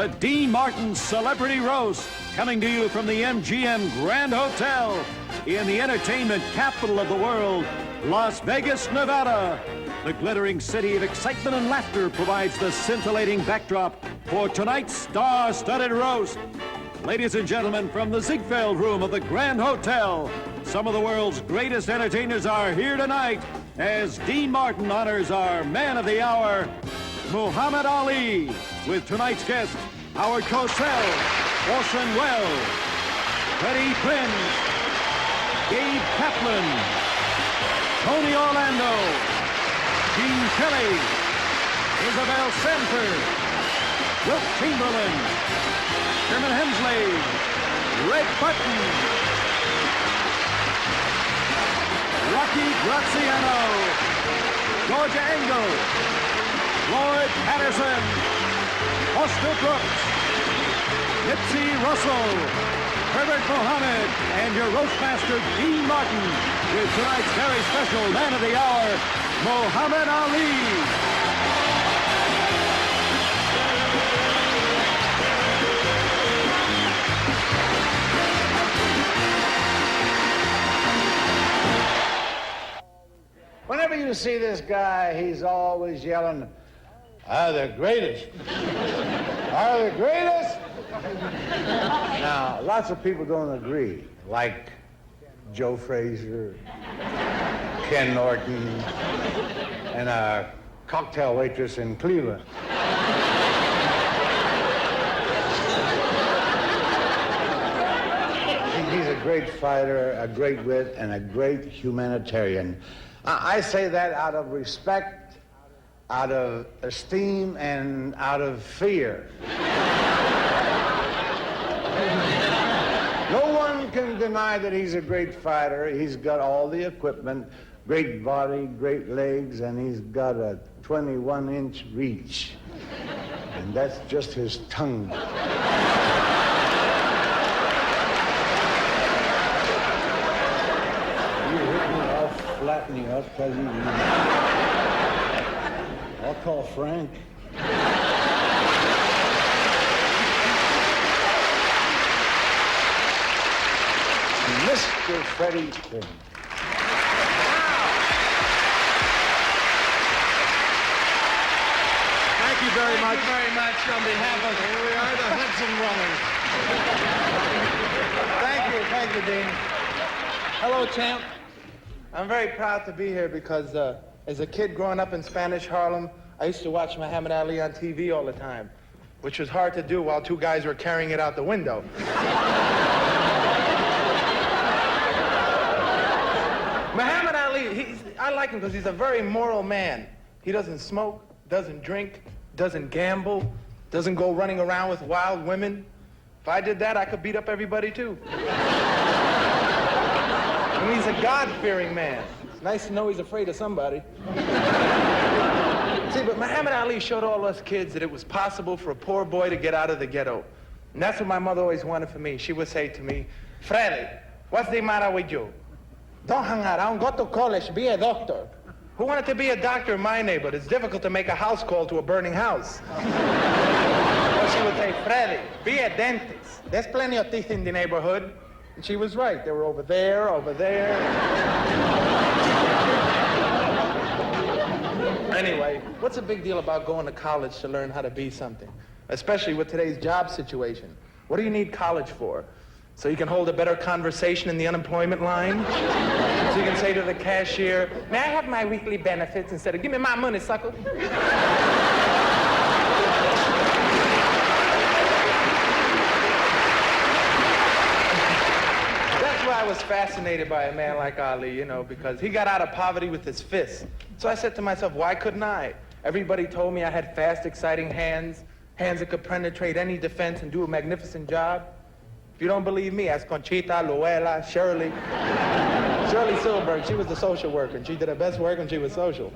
the Dean Martin Celebrity Roast, coming to you from the MGM Grand Hotel in the entertainment capital of the world, Las Vegas, Nevada. The glittering city of excitement and laughter provides the scintillating backdrop for tonight's star-studded roast. Ladies and gentlemen, from the Ziegfeld Room of the Grand Hotel, some of the world's greatest entertainers are here tonight as Dean Martin honors our man of the hour, Muhammad Ali, with tonight's guests, Howard Cosell, Orson Welles, Freddie Prinze, Gabe Kaplan, Tony Orlando, Gene Kelly, Isabel Sanford, Wilt Chamberlain, Sherman Hemsley, Red Button, Rocky Graziano, Georgia Engel, Floyd Patterson, Foster Brooks, Nipsey Russell, Herbert Mohammed, and your roastmaster, Dean Martin, with tonight's very special man of the hour, Muhammad Ali. Whenever you see this guy, he's always yelling, "Are the greatest? Are the greatest?" Now, lots of people don't agree, like Joe Frazier, Ken Norton, and a cocktail waitress in Cleveland. He's a great fighter, a great wit, and a great humanitarian. I say that out of respect, out of esteem, and out of fear. No one can deny that he's a great fighter. He's got all the equipment, great body, great legs, and he's got a 21-inch reach. And that's just his tongue. Flatten you up, tell you. I'll call Frank. Mr. Freddie Prinze. Thank you very much. Thank you very much on behalf of... Here we are, the Hudson Brothers. Thank you, Dean. Hello, champ. I'm very proud to be here because as a kid growing up in Spanish Harlem, I used to watch Muhammad Ali on TV all the time, which was hard to do while two guys were carrying it out the window. Muhammad Ali, I like him because he's a very moral man. He doesn't smoke, doesn't drink, doesn't gamble, doesn't go running around with wild women. If I did that, I could beat up everybody too. And he's a God-fearing man. It's nice to know he's afraid of somebody. See, but Muhammad Ali showed all us kids that it was possible for a poor boy to get out of the ghetto. And that's what my mother always wanted for me. She would say to me, "Freddy, what's the matter with you? Don't hang around, go to college, be a doctor." Who wanted to be a doctor in my neighborhood? It's difficult to make a house call to a burning house. Or she would say, "Freddy, be a dentist. There's plenty of teeth in the neighborhood." And she was right. They were over there, over there. Anyway, what's the big deal about going to college to learn how to be something? Especially with today's job situation. What do you need college for? So you can hold a better conversation in the unemployment line? So you can say to the cashier, "May I have my weekly benefits?" instead of, "Give me my money, sucker." I was fascinated by a man like Ali, you know, because he got out of poverty with his fists. So I said to myself, why couldn't I? Everybody told me I had fast, exciting hands that could penetrate any defense and do a magnificent job. If you don't believe me, ask Conchita, Luella, Shirley. Shirley Silberg, she was the social worker, and she did her best work when she was social.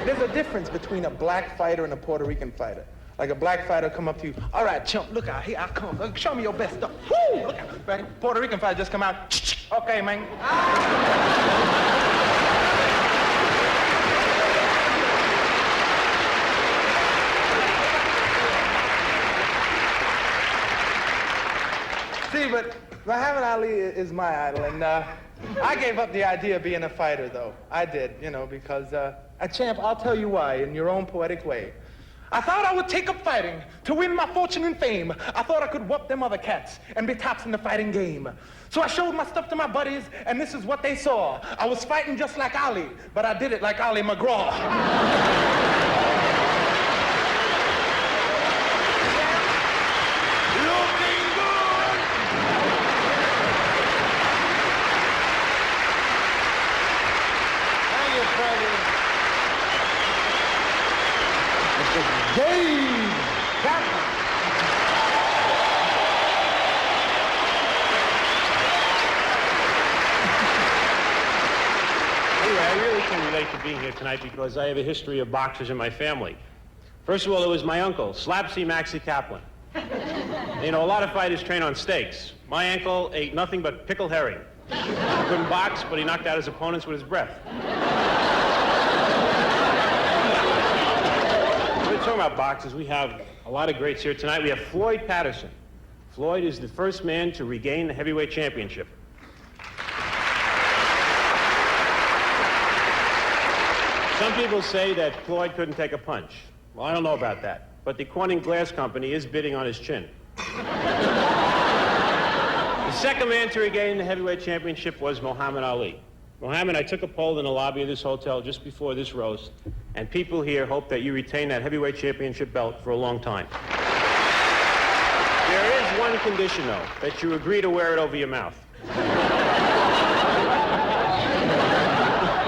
There's a difference between a black fighter and a Puerto Rican fighter. Like a black fighter come up to you, "All right, chump, look out, here I come. Show me your best stuff." Woo! Look out, ready? Puerto Rican fighter just come out, "Okay, man." Ali, but Muhammad Ali is my idol, and I gave up the idea of being a fighter, though. I did, you know, because, champ, I'll tell you why, in your own poetic way. I thought I would take up fighting to win my fortune and fame. I thought I could whoop them other cats and be tops in the fighting game. So I showed my stuff to my buddies, and this is what they saw. I was fighting just like Ali, but I did it like Ali McGraw. Looking good. Thank you, President. Mr. Dave Kaplan. Anyway, I really can relate to being here tonight because I have a history of boxers in my family. First of all, it was my uncle, Slapsy Maxie Kaplan. You know, a lot of fighters train on steaks. My uncle ate nothing but pickled herring. He couldn't box, but he knocked out his opponents with his breath. We're talking about boxers. We have a lot of greats here tonight. We have Floyd Patterson. Floyd is the first man to regain the heavyweight championship. Some people say that Floyd couldn't take a punch. Well, I don't know about that. But the Corning Glass Company is bidding on his chin. The second man to regain the heavyweight championship was Muhammad Ali. Muhammad, I took a poll in the lobby of this hotel just before this roast, and people here hope that you retain that heavyweight championship belt for a long time. There is one condition, though, that you agree to wear it over your mouth.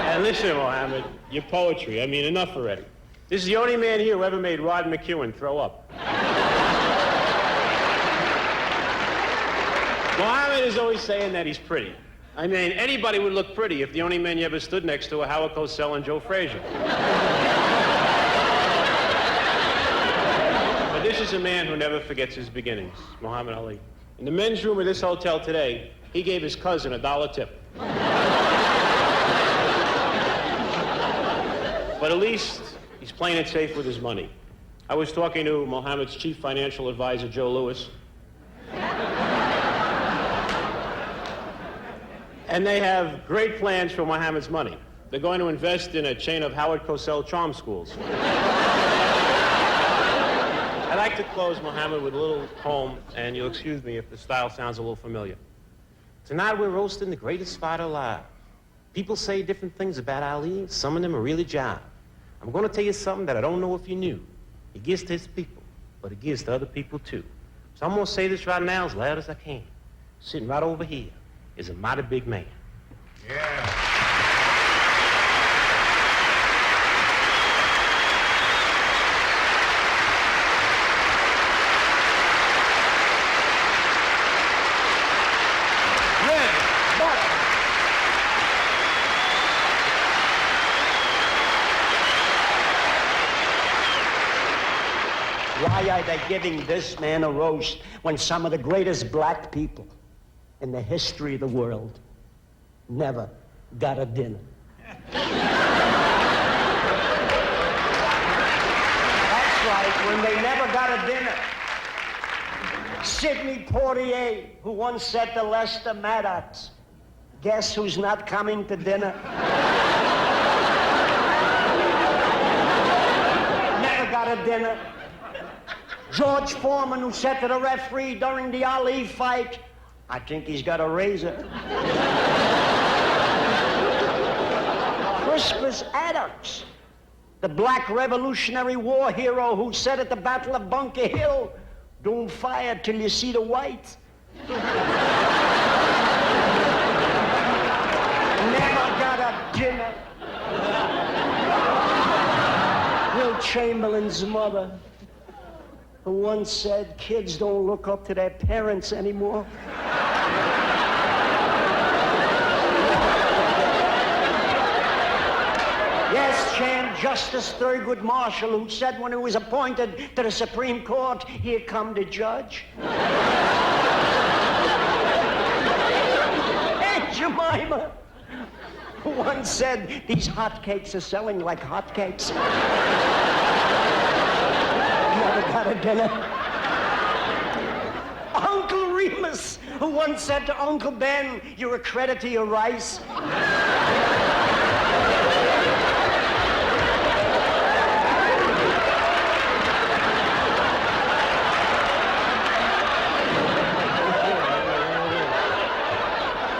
And listen, Muhammad, your poetry, I mean, enough already. This is the only man here who ever made Rod McEwen throw up. Muhammad is always saying that he's pretty. I mean, anybody would look pretty if the only men you ever stood next to were Howard Cosell and Joe Frazier. But this is a man who never forgets his beginnings, Muhammad Ali. In the men's room of this hotel today, he gave his cousin $1 tip. But at least he's playing it safe with his money. I was talking to Muhammad's chief financial advisor, Joe Louis. And they have great plans for Muhammad's money. They're going to invest in a chain of Howard Cosell charm schools. I'd like to close, Muhammad, with a little poem, and you'll excuse me if the style sounds a little familiar. Tonight we're roasting the greatest fighter alive. People say different things about Ali. Some of them are really jive. I'm going to tell you something that I don't know if you knew. He gives to his people, but he gives to other people too. So I'm going to say this right now as loud as I can. Sitting right over here is a mighty big man. Yeah. Why are they giving this man a roast when some of the greatest black people in the history of the world never got a dinner? That's right, when they never got a dinner. Sidney Poitier, who once said to Lester Maddox, "Guess who's not coming to dinner?" Never got a dinner. George Foreman, who said to the referee during the Ali fight, "I think he's got a razor." Crispus Attucks, the black Revolutionary War hero who said at the Battle of Bunker Hill, "Don't fire till you see the white." Never got a dinner. Will Chamberlain's mother, who once said kids don't look up to their parents anymore. Yes, Chan, Justice Thurgood Marshall, who said when he was appointed to the Supreme Court, "Here come the judge." Aunt Jemima, who once said, "These hotcakes are selling like hotcakes." Never got a dinner. Uncle Remus, who once said to Uncle Ben, "You're a credit to your rice."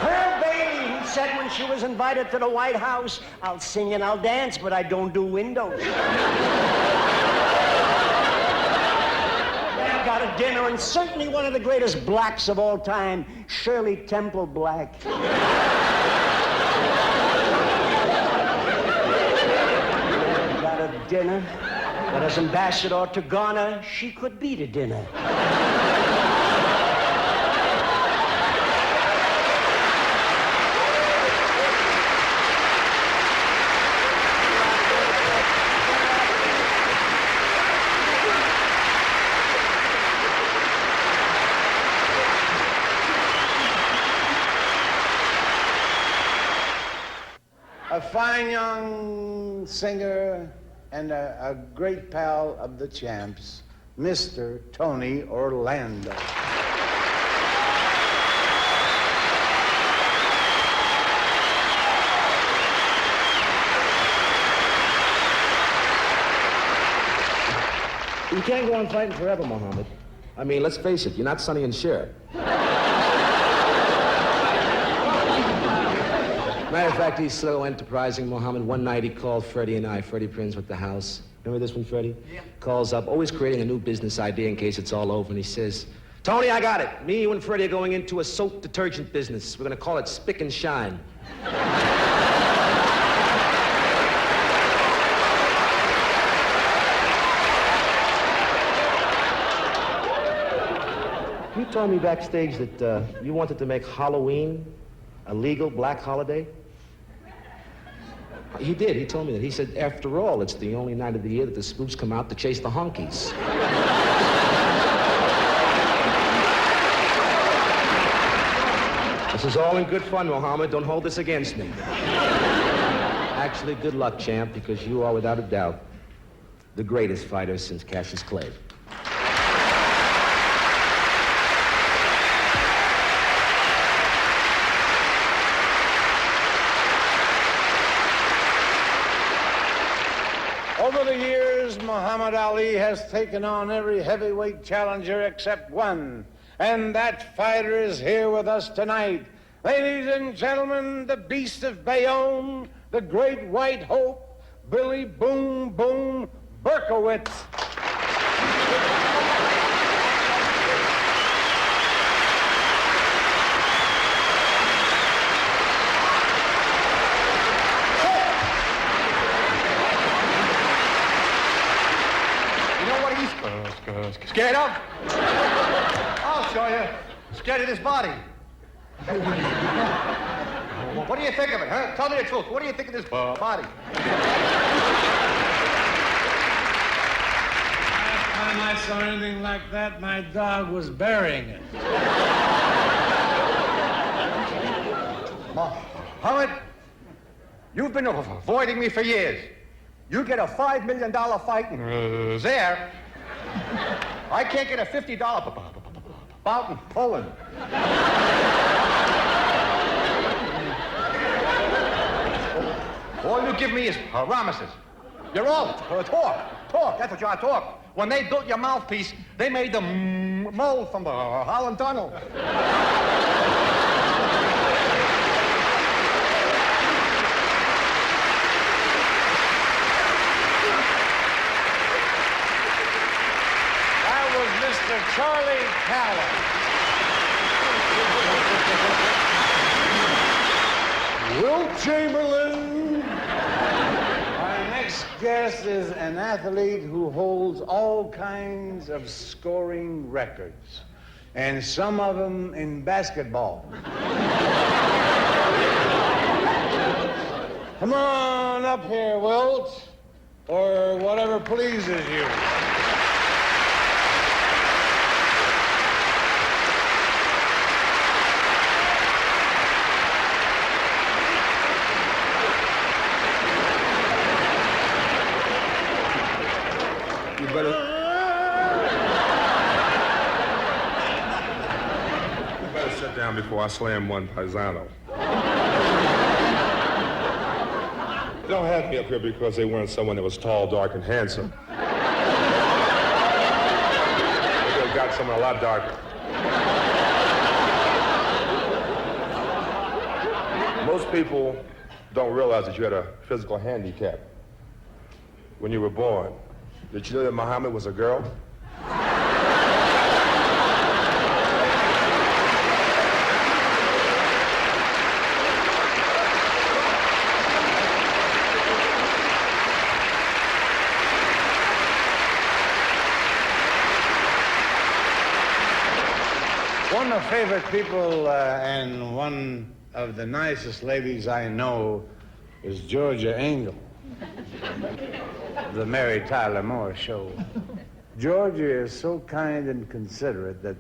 Pearl Bailey, who said when she was invited to the White House, "I'll sing and I'll dance, but I don't do windows." Got a dinner, and certainly one of the greatest blacks of all time, Shirley Temple Black. Got a dinner, but as ambassador to Ghana, she could beat a dinner. A fine young singer and a great pal of the champs, Mr. Tony Orlando. You can't go on fighting forever, Muhammad. I mean, let's face it, you're not Sonny and Cher. Matter of fact, he's so enterprising, Muhammad. One night he called Freddie and I. Freddie Prinze with the house. Remember this one, Freddie? Yeah. Calls up, always creating a new business idea in case it's all over, and he says, "Tony, I got it. Me, you, and Freddie are going into a soap detergent business. We're going to call it Spick and Shine." You told me backstage that you wanted to make Halloween a legal black holiday? He did. He told me that. He said, after all, it's the only night of the year that the spooks come out to chase the honkies. This is all in good fun, Mohammed. Don't hold this against me. Actually, good luck, champ, because you are, without a doubt, the greatest fighter since Cassius Clay. Over the years, Muhammad Ali has taken on every heavyweight challenger except one, and that fighter is here with us tonight. Ladies and gentlemen, the Beast of Bayonne, the Great White Hope, Billy Boom Boom Berkowitz. Scared of? I'll show you. Scared of this body. What do you think of it, huh? Tell me the truth. What do you think of this body? Last time I saw anything like that, my dog was burying it. Muhammad, you've been avoiding me for years. You get a $5 million fight in there. I can't get a $50 bout in Poland. All you give me is promises. You're all talk. That's what you are, talk. When they built your mouthpiece, they made the mold from the Holland Tunnel. Mr. Charlie Callan. Wilt Chamberlain. Our next guest is an athlete who holds all kinds of scoring records, and some of them in basketball. Come on up here, Wilt, or whatever pleases you. down before I slam one paisano. They don't have me up here because they weren't someone that was tall, dark, and handsome. They could have got someone a lot darker. Most people don't realize that you had a physical handicap when you were born. Did you know that Muhammad was a girl? One of the favorite people and one of the nicest ladies I know is Georgia Engel, the Mary Tyler Moore Show. Georgia is so kind and considerate that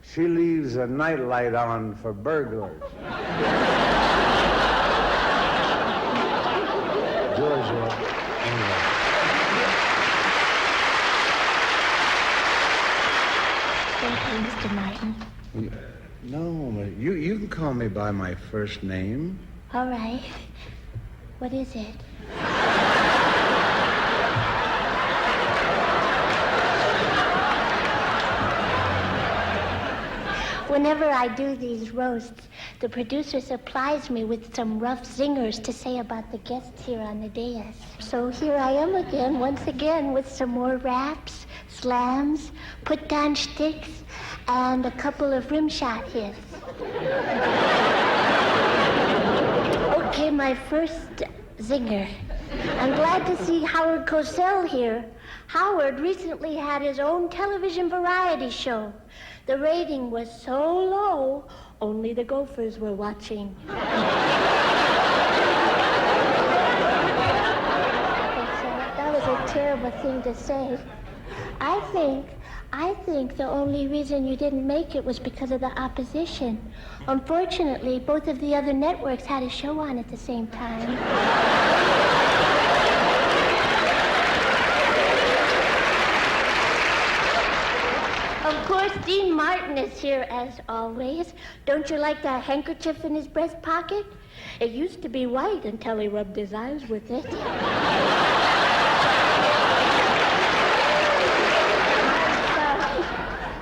she leaves a nightlight on for burglars. Georgia Engel. Thank you, Mr. Martin. No, you can call me by my first name. All right. What is it? Whenever I do these roasts, the producer supplies me with some rough zingers to say about the guests here on the dais. So here I am again, once again, with some more raps, slams, put-down shticks, and a couple of rimshot hits. Okay, my first zinger. I'm glad to see Howard Cosell here. Howard recently had his own television variety show. The rating was so low, only the Gophers were watching. That was a terrible thing to say. I think the only reason you didn't make it was because of the opposition. Unfortunately, both of the other networks had a show on at the same time. Of course, Dean Martin is here as always. Don't you like that handkerchief in his breast pocket? It used to be white until he rubbed his eyes with it.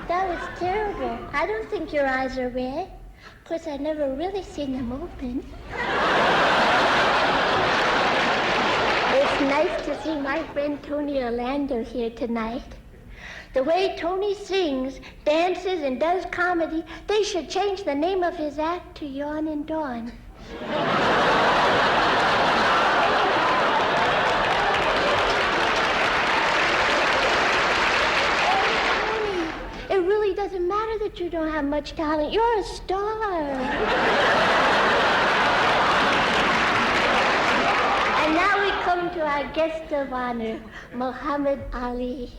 That was terrible. I don't think your eyes are red. Of course, I've never really seen them open. It's nice to see my friend Tony Orlando here tonight. The way Tony sings, dances, and does comedy, they should change the name of his act to Yawn and Dawn. It really doesn't matter that you don't have much talent. You're a star. And now we come to our guest of honor, Muhammad Ali.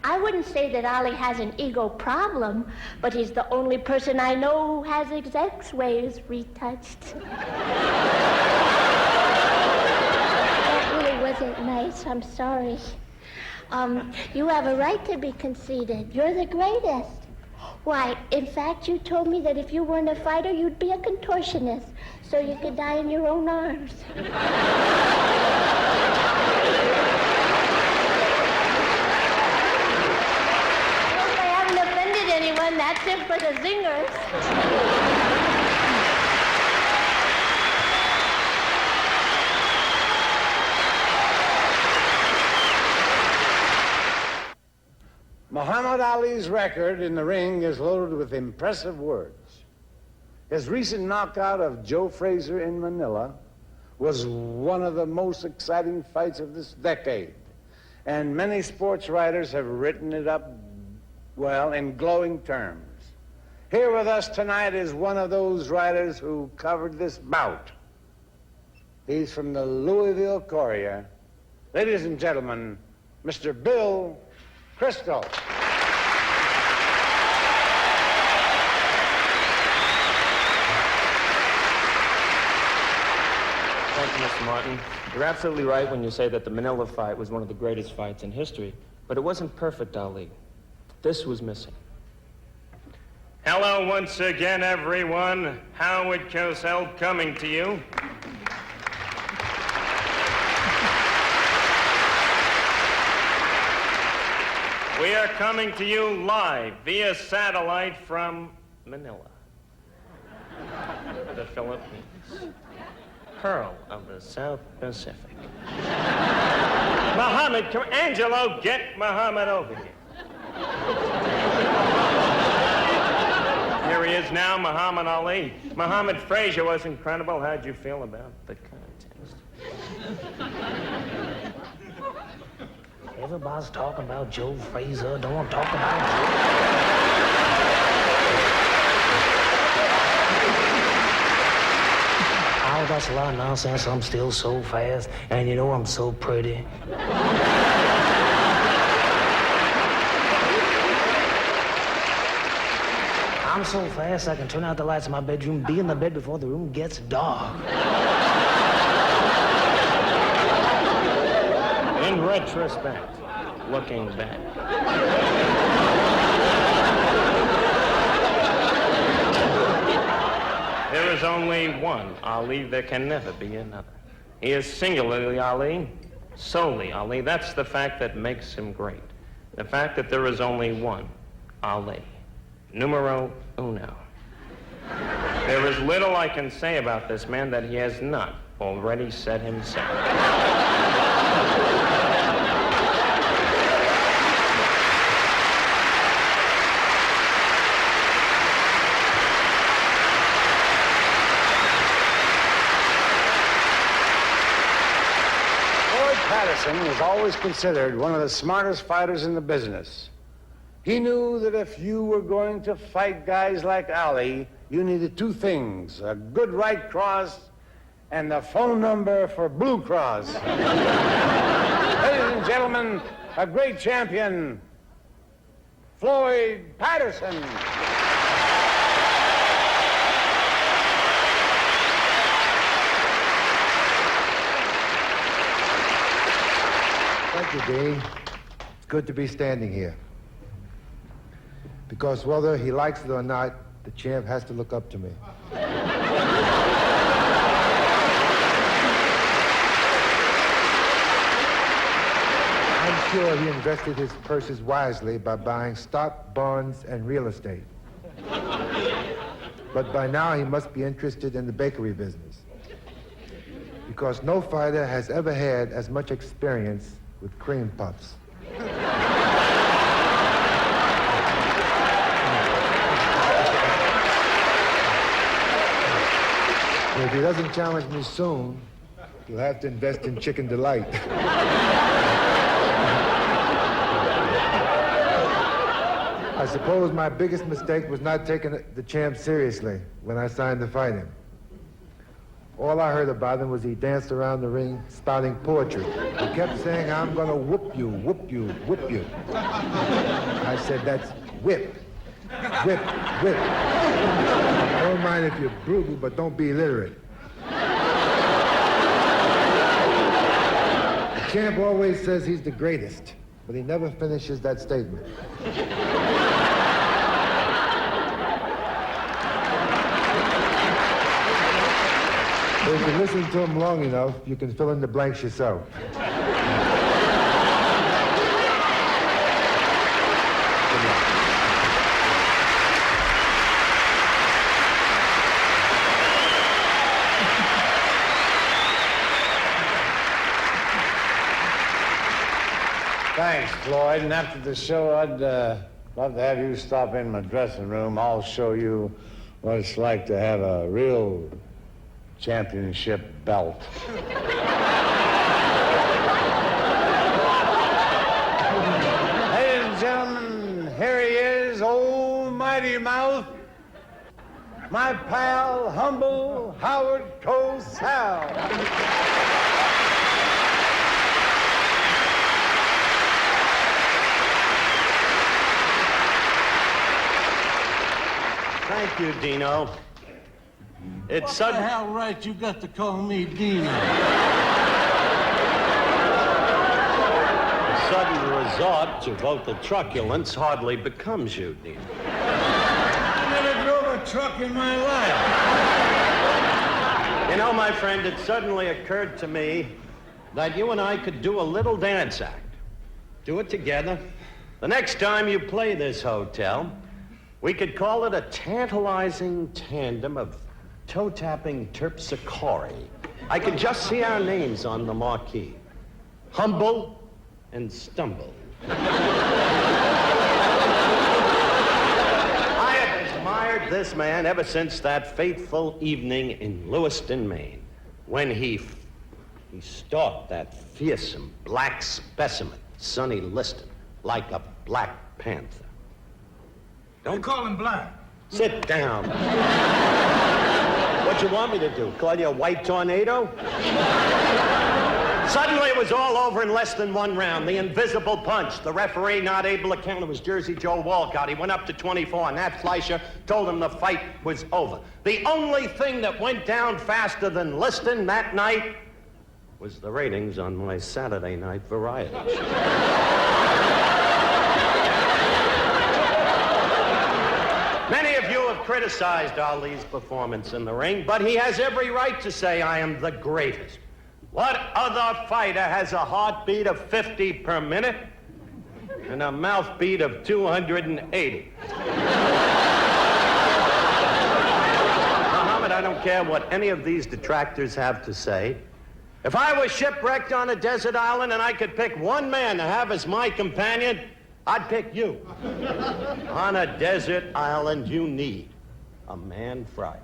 I wouldn't say that Ali has an ego problem, but he's the only person I know who has his X-rays retouched. That really wasn't nice. I'm sorry. You have a right to be conceited. You're the greatest. Why, in fact, you told me that if you weren't a fighter, you'd be a contortionist, so you could die in your own arms. Anyone, that's it for the zingers. Muhammad Ali's record in the ring is loaded with impressive words. His recent knockout of Joe Frazier in Manila was one of the most exciting fights of this decade, and many sports writers have written it up well, in glowing terms. Here with us tonight is one of those writers who covered this bout. He's from the Louisville Courier. Ladies and gentlemen, Mr. Bill Kristol. Thank you, Mr. Martin. You're absolutely right when you say that the Manila fight was one of the greatest fights in history, but it wasn't perfect, Ali. This was missing. Hello once again, everyone. Howard Cosell coming to you. We are coming to you live via satellite from Manila, the Philippines, pearl of the South Pacific. Muhammad, Angelo, get Muhammad over here. Here he is now, Muhammad Ali. Muhammad Frazier was incredible. How'd you feel about the contest? Everybody's talking about Joe Frazier. Don't talk about Joe. Oh, that's a lot of nonsense. I'm still so fast, and you know I'm so pretty. I'm so fast I can turn out the lights in my bedroom, be in the bed before the room gets dark. In retrospect, looking back. There is only one Ali. There can never be another. He is singularly Ali, solely Ali. That's the fact that makes him great. The fact that there is only one Ali. Numero uno. There is little I can say about this man that he has not already said himself. Patterson was always considered one of the smartest fighters in the business. He knew that if you were going to fight guys like Ali, you needed two things, a good right cross and the phone number for Blue Cross. Ladies and gentlemen, a great champion, Floyd Patterson. Thank you, Dean. It's good to be standing here. Because whether he likes it or not, the champ has to look up to me. I'm sure he invested his purses wisely by buying stock, bonds, and real estate. But by now he must be interested in the bakery business. Because no fighter has ever had as much experience with cream puffs. If he doesn't challenge me soon, he'll have to invest in Chicken Delight. I suppose my biggest mistake was not taking the champ seriously when I signed to fight him. All I heard about him was he danced around the ring spouting poetry. He kept saying, I'm gonna whoop you, whoop you, whoop you. I said, that's whip, whip, whip. I don't mind if you're brutal, but don't be illiterate. The champ always says he's the greatest, but he never finishes that statement. If you listen to him long enough, you can fill in the blanks yourself. Thanks, Floyd. And after the show, I'd love to have you stop in my dressing room. I'll show you what it's like to have a real championship belt. Ladies and gentlemen, here he is, old Mighty Mouth, my pal, humble Howard Cosell. Thank you, Dino. It's What sudden. the hell right you got to call me Dino? A sudden resort to vocal truculence hardly becomes you, Dino. never drove a truck in my life. You know, my friend, it suddenly occurred to me that you and I could do a little dance act. Do it together. The next time you play this hotel, we could call it a tantalizing tandem of toe-tapping terpsichore. I could just see our names on the marquee. Humble and Stumble. I have admired this man ever since that fateful evening in Lewiston, Maine, when he stalked that fearsome black specimen, Sonny Liston, like a black panther. Don't call him black. Sit down. What you want me to do? Call you a white tornado? Suddenly it was all over in less than one round. The invisible punch. The referee not able to count. It was Jersey Joe Walcott. He went up to 24, and Nat Fleischer told him the fight was over. The only thing that went down faster than Liston that night was the ratings on my Saturday night variety show. Many of you have criticized Ali's performance in the ring, but he has every right to say, I am the greatest. What other fighter has a heartbeat of 50 per minute and a mouth beat of 280? Muhammad, I don't care what any of these detractors have to say. If I was shipwrecked on a desert island and I could pick one man to have as my companion, I'd pick you. On a desert island, you need a Man Friday.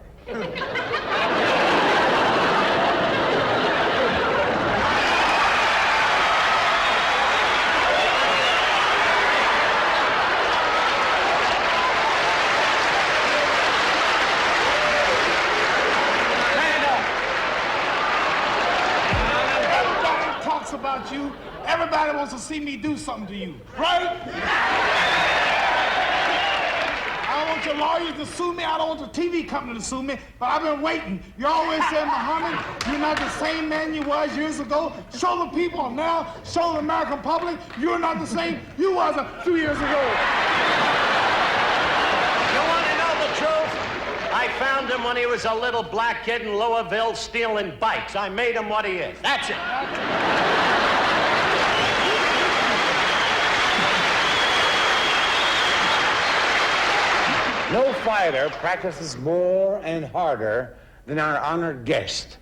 Everybody talks about you. Everybody wants to see me do something to you, right? I don't want your lawyers to sue me. I don't want the TV company to sue me, but I've been waiting. You always said, Muhammad, you're not the same man you was years ago. Show the people now, show the American public, you're not the same you was a few years ago. You want to know the truth? I found him when he was a little black kid in Louisville stealing bikes. I made him what he is. That's it. No fighter practices more and harder than our honored guest.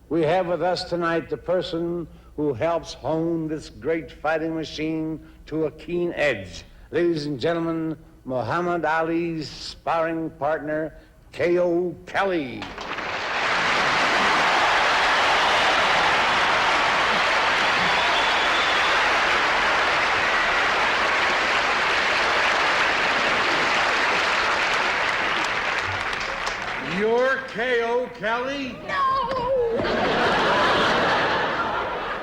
We have with us tonight the person who helps hone this great fighting machine to a keen edge. Ladies and gentlemen, Muhammad Ali's sparring partner, K.O. Kelly. You're K.O. Kelly? No!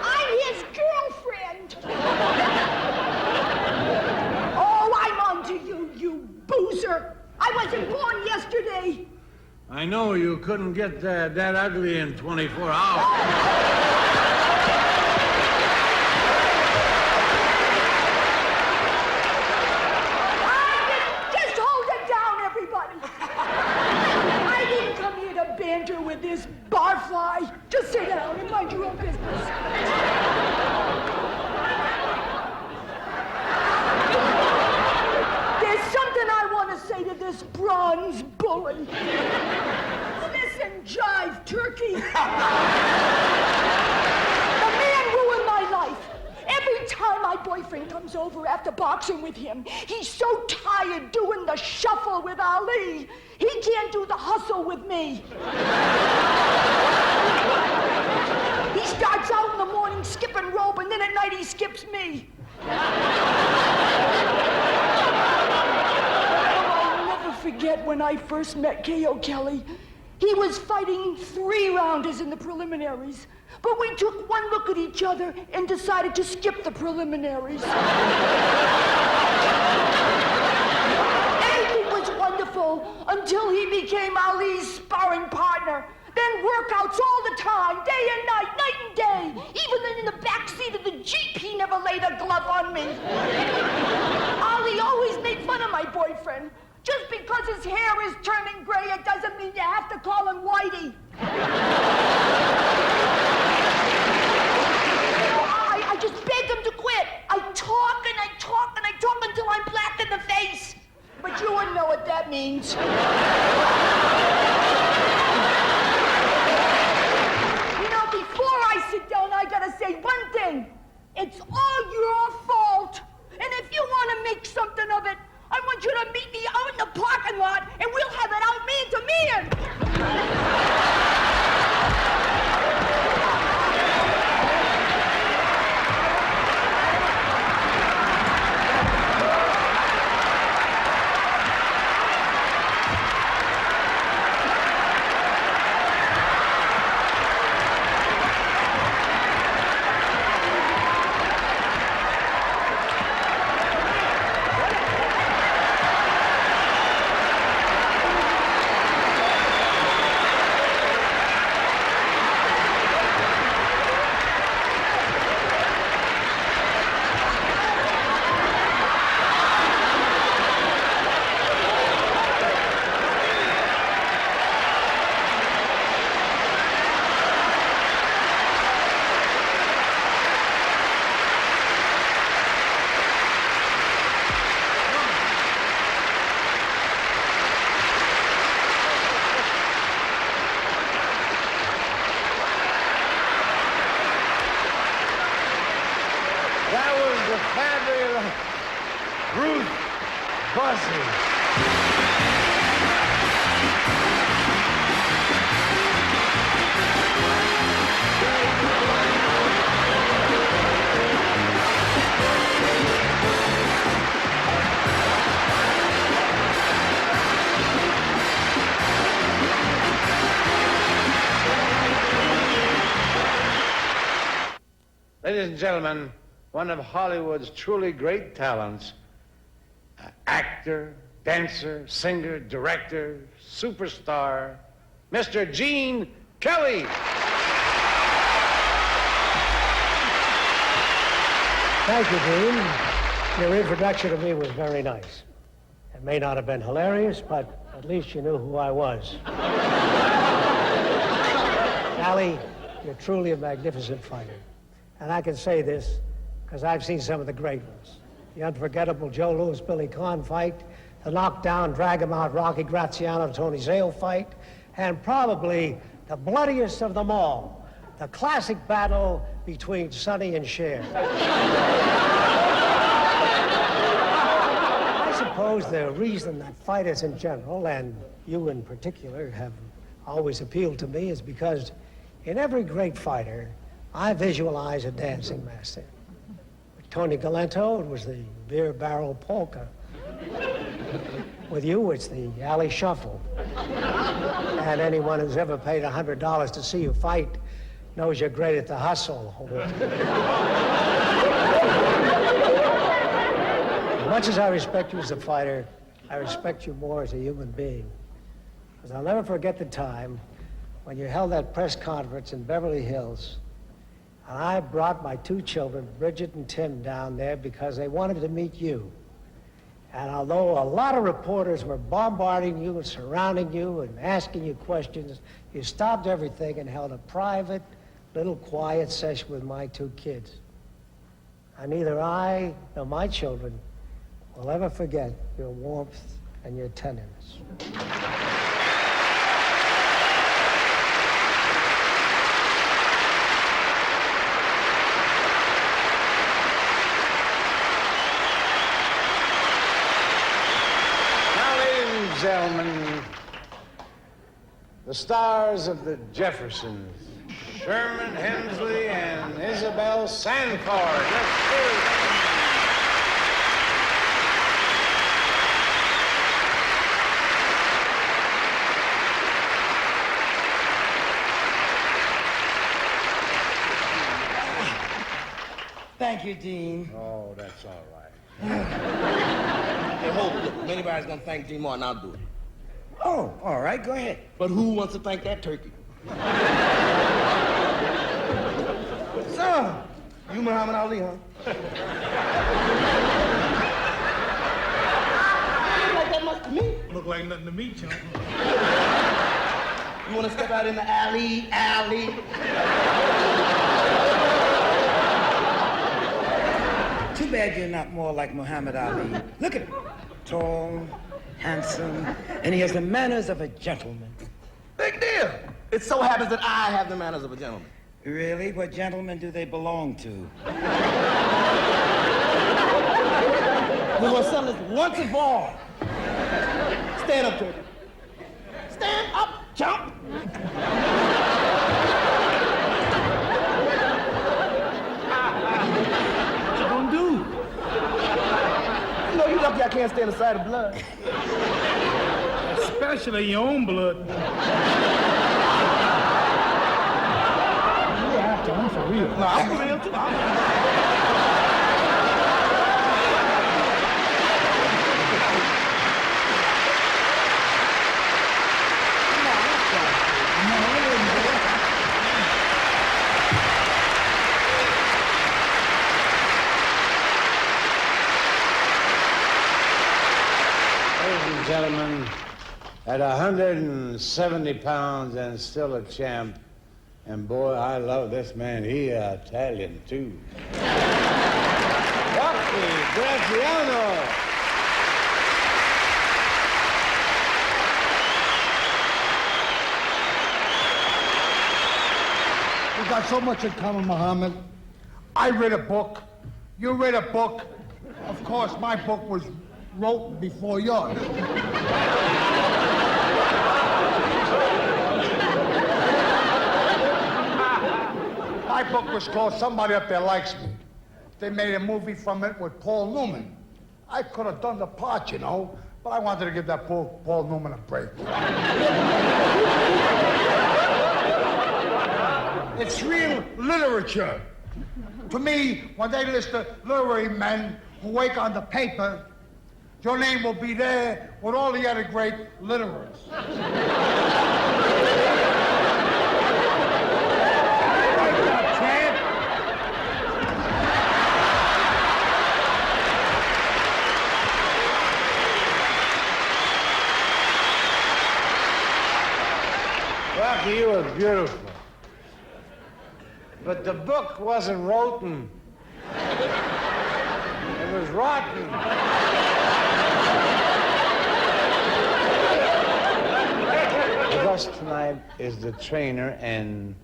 I'm his girlfriend. Oh, I'm on to you, you boozer. I wasn't born yesterday. I know you couldn't get that ugly in 24 hours. Just hold it down, everybody. I didn't come here to banter with this barfly. Just sit down and mind your own business. There's something I want to say to this bronze bully. Listen, Jive Turkey. The man ruined my life. Every time my boyfriend comes over after boxing with him, he's so tired doing the shuffle with Ali, he can't do the hustle with me. He starts out in the morning skipping rope, and then at night he skips me. I'll never forget when I first met K.O. Kelly. He was fighting 3-rounders in the preliminaries. But we took one look at each other and decided to skip the preliminaries. Everything was wonderful until he became Ali's sparring partner. Then workouts all the time, day and night and day. Even in the back seat of the Jeep, he never laid a glove on me. Ali always made fun of my boyfriend, just because his hair is turning gray, it doesn't mean you have to call him Whitey. I just beg him to quit. I talk and I talk and I talk until I'm black in the face. But you wouldn't know what that means. You know, before I sit down, I gotta say one thing. It's all your fault. And if you want to make something of it, I want you to meet me out in the parking lot, and we'll have it out man to man. That was the fabulous Ruth Bussey. Ladies and gentlemen, one of Hollywood's truly great talents, actor, dancer, singer, director, superstar, Mr. Gene Kelly. Thank you, Dean. Your introduction to me was very nice. It may not have been hilarious, but at least you knew who I was. Allie, you're truly a magnificent fighter. And I can say this because I've seen some of the great ones. The unforgettable Joe Louis-Billy Conn fight, the knockdown, drag-him-out Rocky Graziano-Tony Zale fight, and probably the bloodiest of them all, the classic battle between Sonny and Cher. I suppose the reason that fighters in general, and you in particular, have always appealed to me is because in every great fighter, I visualize a dancing master. With Tony Galento, it was the beer barrel polka. With you, it's the alley shuffle. And anyone who's ever paid $100 to see you fight knows you're great at the hustle. As much as I respect you as a fighter, I respect you more as a human being. Because I'll never forget the time when you held that press conference in Beverly Hills, and I brought my two children, Bridget and Tim, down there because they wanted to meet you. And although a lot of reporters were bombarding you and surrounding you and asking you questions, you stopped everything and held a private, little quiet session with my two kids. And neither I nor my children will ever forget your warmth and your tenderness. Gentlemen, the stars of the Jeffersons, Sherman Hemsley and Isabel Sanford. Let's hear it. Thank you, Dean. Oh, that's all right. Hey, hold it. Look, if anybody's gonna thank Dean Martin, I'll do it. Oh, all right, go ahead. But who wants to thank that turkey? So, you Muhammad Ali, huh? Like that much to me? look like nothing to me, chump. You want to step out in the alley? Too bad you're not more like Muhammad Ali. Look at him. Tall, handsome, and he has the manners of a gentleman. Big deal. It so happens that I have the manners of a gentleman. Really? What gentlemen do they belong to? We want something that's once and for all. Stand up, Turkey. Stand up, jump. What you gonna do? You know you lucky I can't stand the sight of blood. Especially your own blood. I'm for real. No, I'm for real, too. Ladies and gentlemen, at 170 pounds and still a champ, and boy, I love this man. He Italian, too. Rocky Graziano. We got so much in common, Muhammad. I read a book. You read a book. Of course, my book was wrote before yours. My book was called Somebody Up There Likes Me. They made a movie from it with Paul Newman. I could have done the part, you know, but I wanted to give that Paul Newman a break. It's real literature. To me, when they list the literary men who wake on the paper, your name will be there with all the other great literaries. Rocky, you were beautiful. But the book wasn't rotten. It was rotten. With us tonight is the trainer and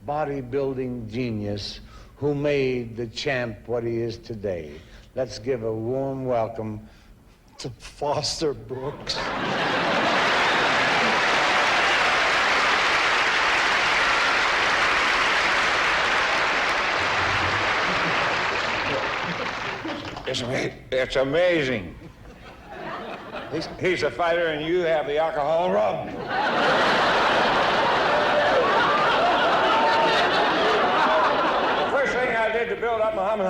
bodybuilding genius who made the champ what he is today. Let's give a warm welcome to Foster Brooks. It's amazing. He's a fighter and you have the alcohol rub. The first thing I did to build up Muhammad,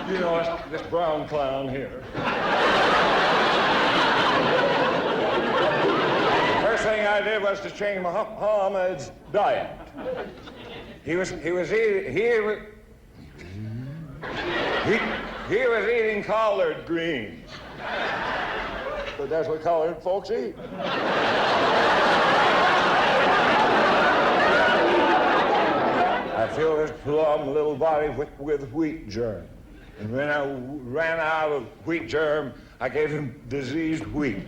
you know, this brown clown here. First thing I did was to change Muhammad's diet. He was eating collard greens. But that's what colored folks eat. I filled his plump little body with wheat germ. And when I ran out of wheat germ, I gave him diseased wheat.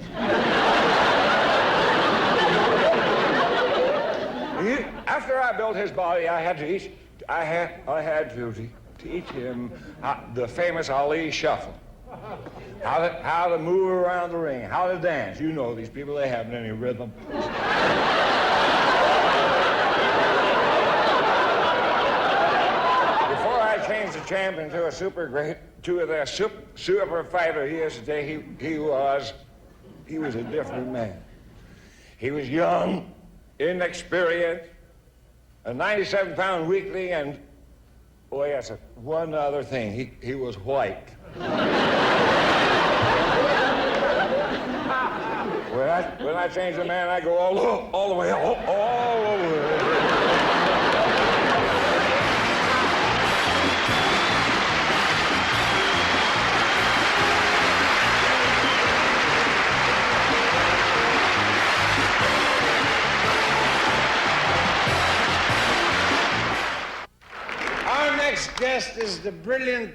After I built his body, I had to teach him the famous Ali shuffle. How to move around the ring, how to dance. You know these people, they haven't any rhythm. Before I changed the champ into a super fighter he is today, he was a different man. He was young, inexperienced, a 97-pound weakling, and, boy, that's one other thing. He was white. When I change the man, I go all the way, all over. 1 guest is the brilliant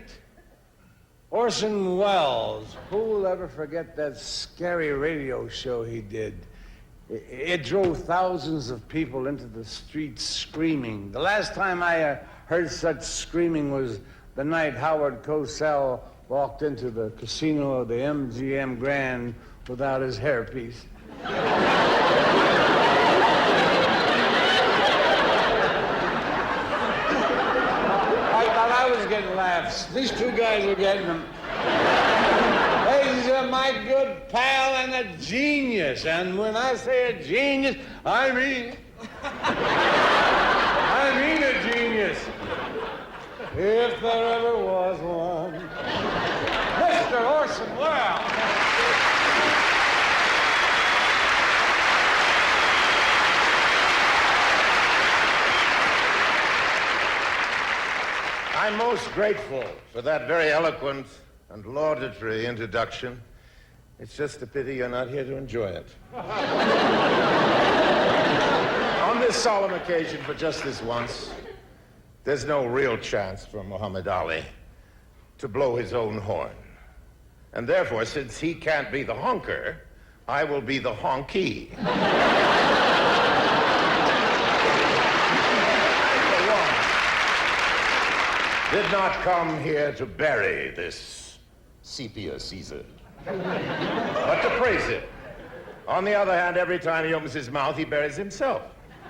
Orson Welles. Who will ever forget that scary radio show he did? It drove thousands of people into the streets screaming. The last time I heard such screaming was the night Howard Cosell walked into the casino of the MGM Grand without his hairpiece. I thought I was getting laughs. These two guys were getting them. He's my good pal and a genius. And when I say a genius, I mean a genius. If there ever was one. Mr. Orson Welles. I'm most grateful for that very eloquent and laudatory introduction. It's just a pity you're not here to enjoy it. On this solemn occasion, for just this once, there's no real chance for Muhammad Ali to blow his own horn. And therefore, since he can't be the honker, I will be the honky. Did not come here to bury this sepia Caesar, but to praise him. On the other hand, every time he opens his mouth, he buries himself.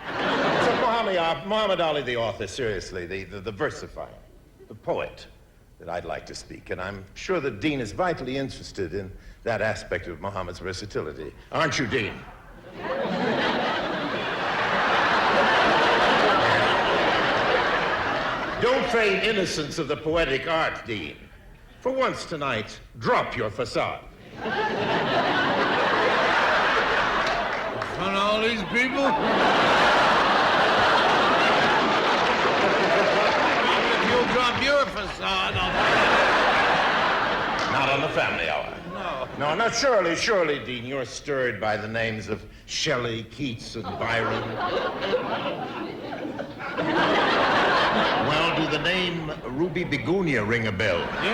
So Muhammad Ali, the author, seriously, the versifier, the poet that I'd like to speak, and I'm sure the Dean is vitally interested in that aspect of Muhammad's versatility. Aren't you, Dean? Don't feign innocence of the poetic art, Dean. For once tonight, drop your facade. In front of all these people? If you'll drop your facade, Not on the family hour. No, not surely, Dean. You're stirred by the names of Shelley, Keats, and Byron. Well, do the name Ruby Begonia ring a bell? Yeah.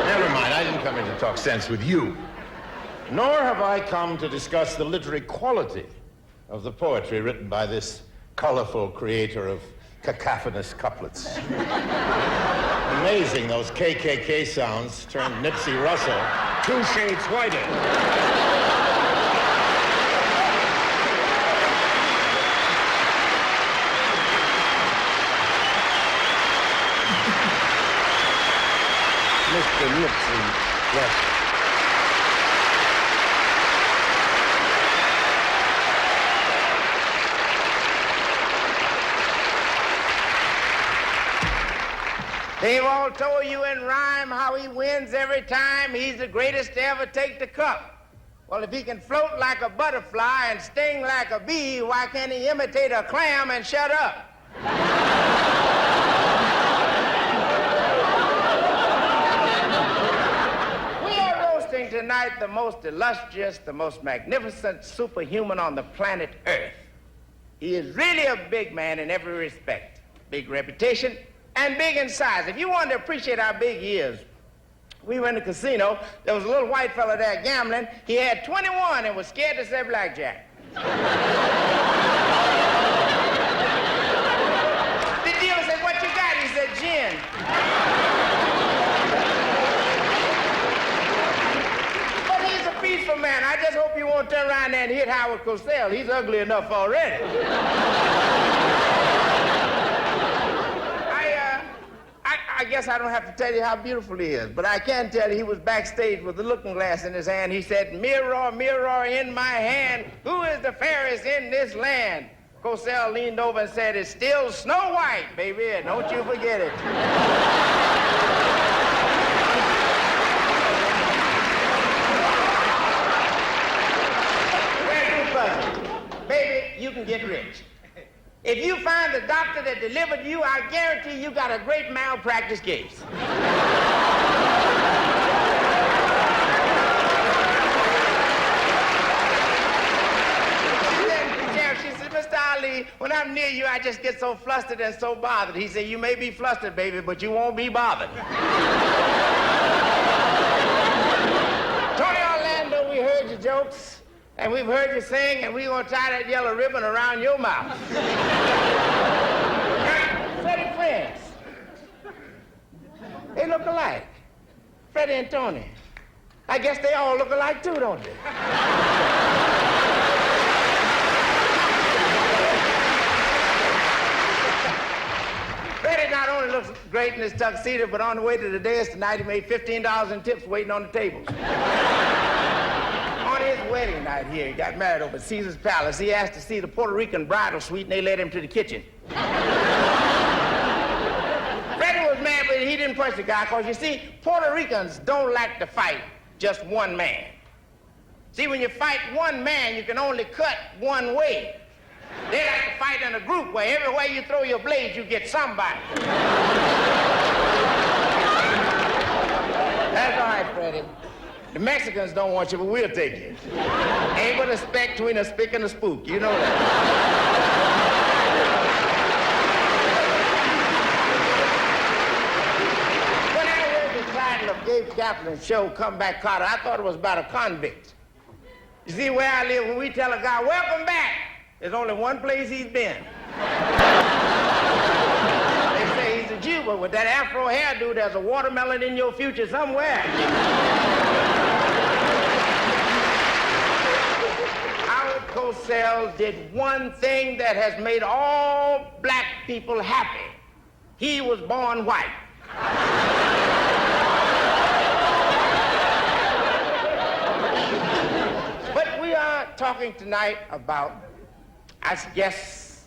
Never mind, I didn't come here to talk sense with you. Nor have I come to discuss the literary quality of the poetry written by this colorful creator of cacophonous couplets. Amazing, those KKK sounds turned Nipsey Russell 2 shades whiter. Mr. Nipsey, yes. They've all told you in rhyme how he wins every time. He's the greatest to ever take the cup. Well, if he can float like a butterfly and sting like a bee, why can't he imitate a clam and shut up? We are roasting tonight the most illustrious, the most magnificent superhuman on the planet Earth. He is really a big man in every respect. Big reputation, and big in size. If you want to appreciate how big he is, we went to a casino. There was a little white fella there gambling. He had 21 and was scared to say blackjack. The dealer said, "What you got?" He said, "Gin." But he's a peaceful man. I just hope you won't turn around there and hit Howard Cosell. He's ugly enough already. I guess I don't have to tell you how beautiful he is, but I can tell you he was backstage with the looking glass in his hand. He said, "Mirror, mirror in my hand, who is the fairest in this land?" Cosell leaned over and said, "It's still Snow White, baby, and don't you forget it." Baby, you can get rich. If you find the doctor that delivered you, I guarantee you got a great malpractice case. She said, "Mr. Ali, when I'm near you, I just get so flustered and so bothered. He said, you may be flustered, baby, but you won't be bothered. Tony Orlando, we heard your jokes, and we've heard you sing, and we're going to tie that yellow ribbon around your mouth. Freddie Prinze. They look alike. Freddie and Tony. I guess they all look alike too, don't they? Freddie not only looks great in his tuxedo, but on the way to the dance tonight, he made $15 in tips waiting on the tables. On his wedding night here, he got married over at Caesar's Palace. He asked to see the Puerto Rican bridal suite, and they led him to the kitchen. Freddie was mad, but he didn't push the guy, because you see, Puerto Ricans don't like to fight just one man. See, when you fight one man, you can only cut one way. They like to fight in a group where every way you throw your blades, you get somebody. That's all right, Freddie. The Mexicans don't want you, but we'll take you. Ain't but a speck between a spick and a spook. You know that. When I heard the title of Gabe Kaplan's show, Comeback Carter, I thought it was about a convict. You see, where I live, when we tell a guy, welcome back, there's only one place he's been. They say he's a Jew, but with that afro hairdo, there's a watermelon in your future somewhere. Howard Cosell did one thing that has made all black people happy. He was born white. But we are talking tonight about, I guess,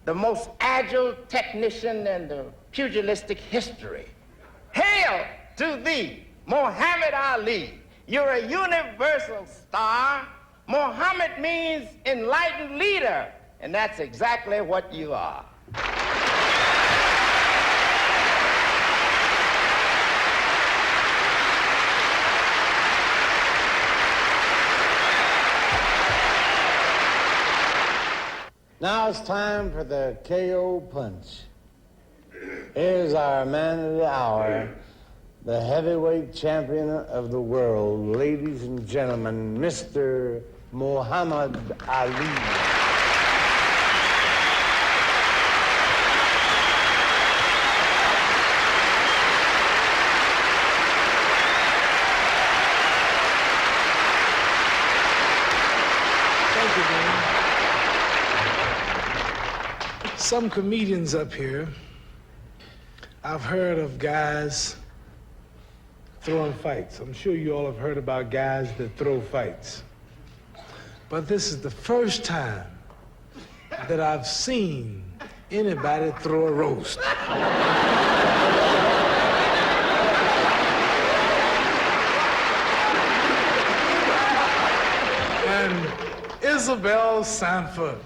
the most agile technician in the pugilistic history. Hail to thee, Muhammad Ali. You're a universal star. Muhammad means enlightened leader, and that's exactly what you are. Now it's time for the KO punch. Here's our man of the hour, the heavyweight champion of the world, ladies and gentlemen, Mr. Muhammad Ali. Some comedians up here, I've heard of guys throwing fights. I'm sure you all have heard about guys that throw fights. But this is the first time that I've seen anybody throw a roast. And Isabel Sanford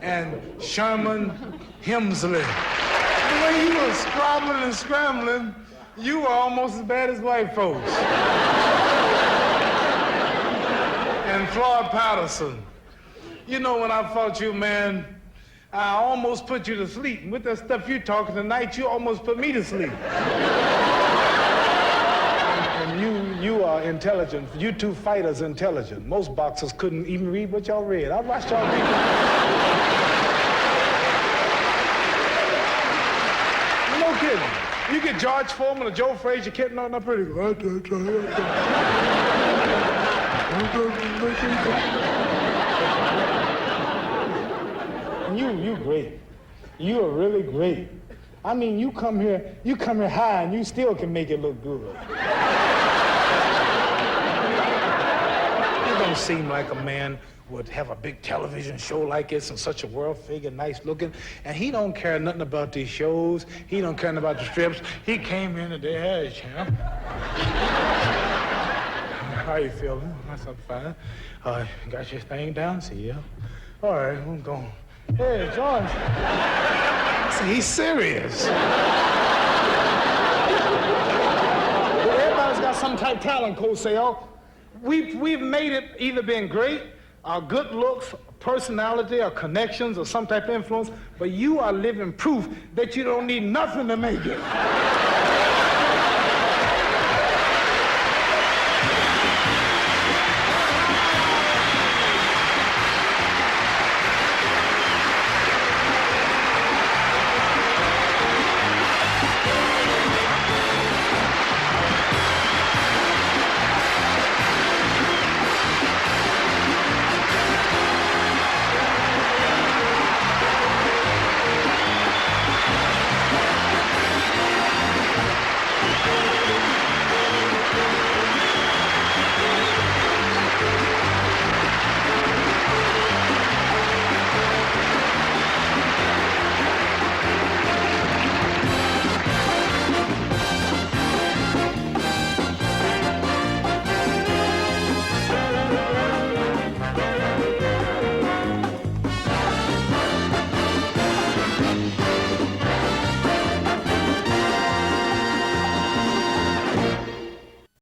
and Sherman Hemsley. The way you were scrabbling and scrambling, you were almost as bad as white folks. And Floyd Patterson. You know, when I fought you, man, I almost put you to sleep. And with that stuff you talking tonight, you almost put me to sleep. And you are intelligent. You two fighters intelligent. Most boxers couldn't even read what y'all read. I watched y'all read. No kidding. You get George Foreman or Joe Frazier kidding on that pretty good. You great. You are really great. I mean, you come here high and you still can make it look good. You don't seem like a man would have a big television show like this and such a world figure, nice looking, and he don't care nothing about these shows. He don't care nothing about the strips. He came in today, hey, champ. How you feeling? That's fine. Got your thing down, see ya? All right, I'm going. Hey, George. See, he's serious. Everybody's got some type of talent, Cosell. We've made it either been great, our good looks, personality or connections or some type of influence, but you are living proof that you don't need nothing to make it.